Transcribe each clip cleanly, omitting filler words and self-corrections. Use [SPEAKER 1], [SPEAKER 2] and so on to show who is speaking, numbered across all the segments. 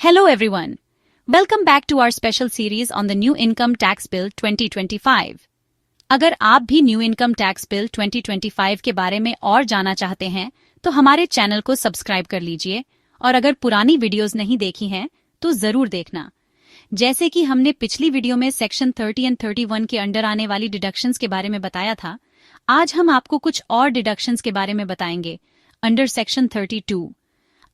[SPEAKER 1] Hello everyone. Welcome back to our special series on the New Income Tax Bill 2025. अगर आप भी new income tax bill 2025 के बारे में और जाना चाहते हैं तो हमारे चैनल को सब्सक्राइब कर लीजिए और अगर पुरानी वीडियोस नहीं देखी हैं तो जरूर देखना। जैसे कि हमने पिछली वीडियो में सेक्शन 30 एंड 31 के अंडर आने वाली डिडक्शंस के बारे में बताया था, आज हम आपको कुछ और डिडक्शंस के बारे में बताएंगे अंडर सेक्शन 32।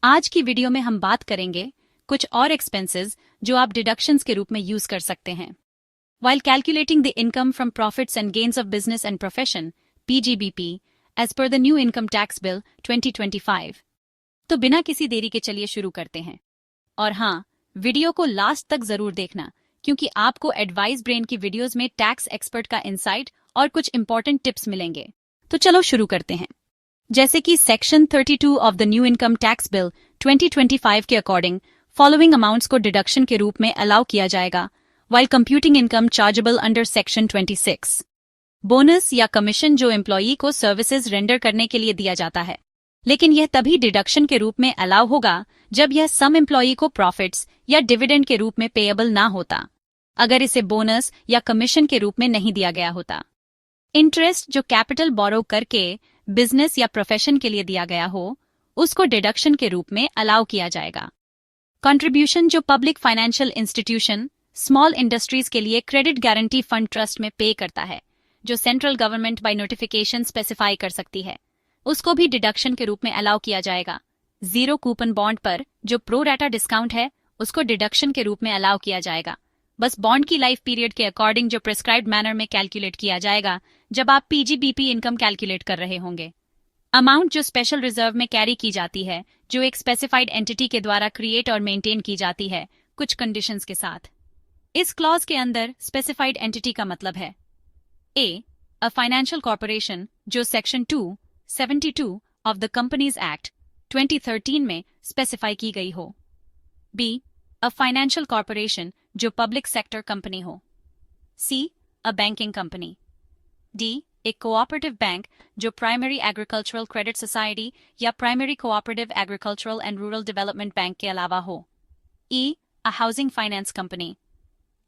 [SPEAKER 1] आज की वीडियो में हम बात करेंगे कुछ और एक्सपेंसेस जो आप डिडक्शंस के रूप में यूज कर सकते हैं while calculating the income from profits and gains of business and profession PGBP as per the new income tax bill 2025। तो बिना किसी देरी के चलिए शुरू करते हैं। और हाँ, वीडियो को लास्ट तक जरूर देखना क्योंकि आपको एडवाइस ब्रेन की वीडियोस में टैक्स एक्सपर्ट का इंसाइट और कुछ इंपॉर्टेंट टिप्स मिलेंगे। तो चलो शुरू करते हैं। जैसे कि section 32 of the new income tax bill 2025 के अकॉर्डिंग फॉलोइंग अमाउंट्स को डिडक्शन के रूप में अलाउ किया जाएगा while computing income chargeable under section 26। Bonus या कमीशन जो एम्प्लॉई को सर्विसेज रेंडर करने के लिए दिया जाता है, लेकिन यह तभी डिडक्शन के रूप में अलाउ होगा जब यह सम एम्प्लॉई को प्रॉफिट्स या डिविडेंड के रूप में पेएबल ना होता, अगर इसे बोनस या कमीशन के रूप में नहीं दिया गया होता। इंटरेस्ट जो कैपिटल बोरो करके बिजनेस या प्रोफेशन के लिए दिया गया हो, उसको डिडक्शन के रूप में अलाउ किया जाएगा। कंट्रीब्यूशन जो public financial institution small industries के लिए क्रेडिट गारंटी फंड ट्रस्ट में पे करता है, जो central government by notification specify कर सकती है, उसको भी डिडक्शन के रूप में अलाउ किया जाएगा। जीरो कूपन बॉन्ड पर जो प्रो राटा डिस्काउंट है, उसको डिडक्शन के रूप में अलाउ किया जाएगा। बस बॉन्ड की लाइफ पीरियड के अकॉर्डिंग जो प्रिस्क्राइब्ड मैनर में कैलकुलेट किया जाएगा जब आप पीजीबीपी इनकम कैलकुलेट कर रहे होंगे। अमाउंट जो स्पेशल रिजर्व में कैरी की जाती है, जो एक स्पेसिफाइड एंटिटी के द्वारा क्रिएट और मेंटेन की जाती है कुछ कंडीशंस के साथ। इस क्लॉज के अंदर स्पेसिफाइड एंटिटी का मतलब है अ फाइनेंशियल कॉर्पोरेशन जो section 272 of the companies act 2013 में स्पेसिफाई की गई हो। बी अ फाइनेंशियल कॉर्पोरेशन जो पब्लिक सेक्टर कंपनी हो। सी अ बैंकिंग कंपनी। डी एक कोऑपरेटिव बैंक जो प्राइमरी एग्रीकल्चरल क्रेडिट सोसाइटी या primary cooperative agricultural and rural development bank के अलावा हो। ई अ हाउसिंग फाइनेंस कंपनी।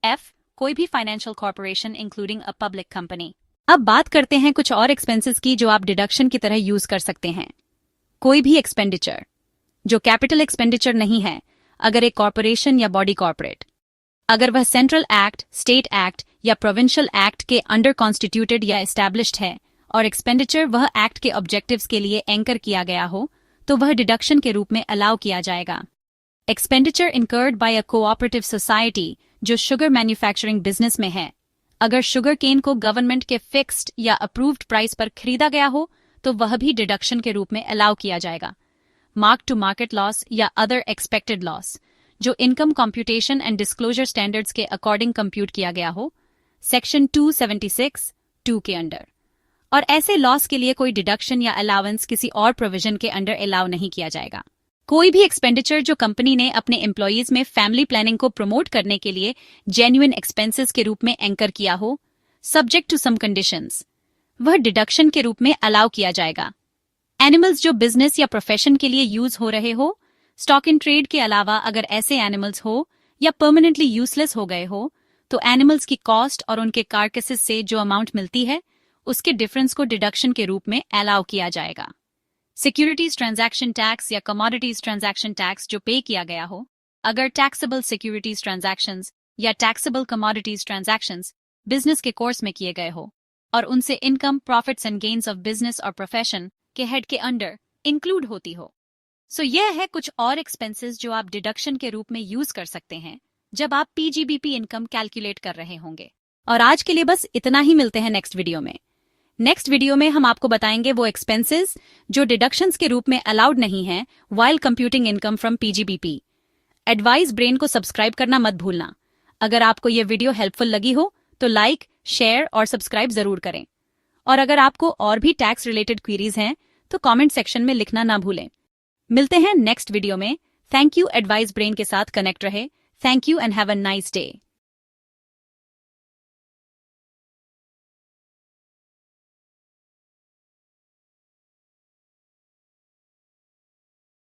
[SPEAKER 1] F कोई भी financial corporation including a public company. अब बात करते हैं कुछ और एक्सपेंसेस की जो आप डिडक्शन की तरह यूज कर सकते हैं। कोई भी एक्सपेंडिचर जो कैपिटल एक्सपेंडिचर नहीं है, अगर एक कॉर्पोरेशन या बॉडी कॉर्पोरेट, अगर वह सेंट्रल एक्ट, स्टेट एक्ट या प्रोविंशियल एक्ट के अंडर कॉन्स्टिट्यूटेड या एस्टैब्लिश्ड है और एक्सपेंडिचर वह एक्ट के ऑब्जेक्टिव्स के लिए एंकर किया गया हो, तो वह डिडक्शन के रूप में अलाउ किया जाएगा। Expenditure incurred by a cooperative society जो शुगर मैन्युफैक्चरिंग बिजनेस में है, अगर शुगर केन को गवर्नमेंट के फिक्स्ड या अप्रूव्ड प्राइस पर खरीदा गया हो तो वह भी डिडक्शन के रूप में अलाउ किया जाएगा। मार्क टू मार्केट लॉस या अदर एक्सपेक्टेड लॉस जो income computation and disclosure standards के अकॉर्डिंग कंप्यूट किया गया हो, सेक्शन 276(2) के अंडर। और ऐसे लॉस के लिए कोई डिडक्शन या अलाउंस किसी और प्रोविजन के अंडर अलाउ नहीं किया जाएगा। कोई भी एक्सपेंडिचर जो कंपनी ने अपने एम्प्लॉयज में फैमिली प्लानिंग को प्रमोट करने के लिए जेन्युइन एक्सपेंसेस के रूप में एंकर किया हो, सब्जेक्ट टू सम कंडीशंस, वह डिडक्शन के रूप में अलाउ किया जाएगा। एनिमल्स जो बिजनेस या प्रोफेशन के लिए यूज हो रहे हो, स्टॉक इन ट्रेड के अलावा अगर ऐसे एनिमल्स हो या परमानेंटली यूजलेस हो गए हो, तो एनिमल्स की कॉस्ट और उनके कार्केसेस से जो अमाउंट मिलती है उसके डिफरेंस को डिडक्शन के रूप में अलाउ किया जाएगा। सिक्योरिटीज ट्रांजैक्शन टैक्स या कमोडिटीज ट्रांजैक्शन टैक्स जो पे किया गया हो, अगर टैक्सेबल सिक्योरिटीज ट्रांजैक्शंस या टैक्सेबल कमोडिटीज ट्रांजैक्शंस बिजनेस के कोर्स में किए गए हो और उनसे income, profits and gains of business और प्रोफेशन के हेड के अंडर इंक्लूड होती हो। सो यह है कुछ और एक्सपेंसेस जो आप डिडक्शन के रूप में यूज कर सकते हैं जब आप पीजीबीपी इनकम कैलकुलेट कर रहे होंगे। और आज के लिए बस इतना ही, मिलते हैं नेक्स्ट वीडियो में। नेक्स्ट वीडियो में हम आपको बताएंगे वो एक्सपेंसेस जो डिडक्शंस के रूप में अलाउड नहीं हैं while computing income from PGBP. Advice brain को सब्सक्राइब करना मत भूलना। अगर आपको ये वीडियो हेल्पफुल लगी हो तो लाइक, शेयर और सब्सक्राइब जरूर करें। और अगर आपको और भी टैक्स रिलेटेड क्वेरीज हैं तो कमेंट सेक्शन में लिखना ना भूलें। मिलते हैं नेक्स्ट वीडियो में। थैंक यू एडवाइस ब्रेन के साथ कनेक्ट रहे। Thank you and have a nice day.